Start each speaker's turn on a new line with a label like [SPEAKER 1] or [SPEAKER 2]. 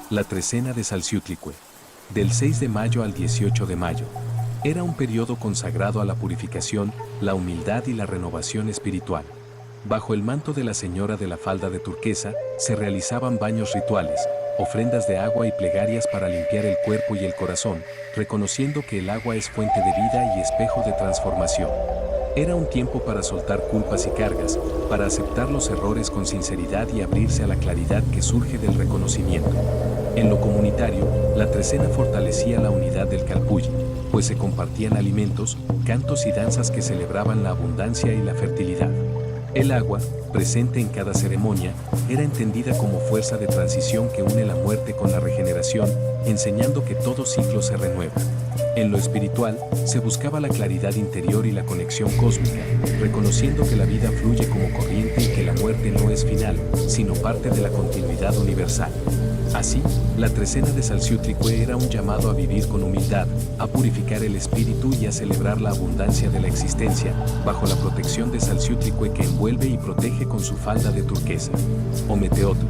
[SPEAKER 1] La trecena de Salciutlicue, del 6 de mayo al 18 de mayo. Era un periodo consagrado a la purificación, la humildad y la renovación espiritual. Bajo el manto de la Señora de la Falda de Turquesa, se realizaban baños rituales, ofrendas de agua y plegarias para limpiar el cuerpo y el corazón, reconociendo que el agua es fuente de vida y espejo de transformación. Era un tiempo para soltar culpas y cargas, para aceptar los errores con sinceridad y abrirse a la claridad que surge del reconocimiento. En lo comunitario, la trecena fortalecía la unidad del Calpulli, pues se compartían alimentos, cantos y danzas que celebraban la abundancia y la fertilidad. El agua, presente en cada ceremonia, era entendida como fuerza de transición que une la muerte con la regeneración, enseñando que todo ciclo se renueva. En lo espiritual, se buscaba la claridad interior y la conexión cósmica, reconociendo que la vida fluye como corriente y que la muerte no es final, sino parte de la continuidad universal. Así, la trecena de Salciutlicue era un llamado a vivir con humildad, a purificar el espíritu y a celebrar la abundancia de la existencia, bajo la protección de Salciutlicue que envuelve y protege con su falda de turquesa. Ometeotl.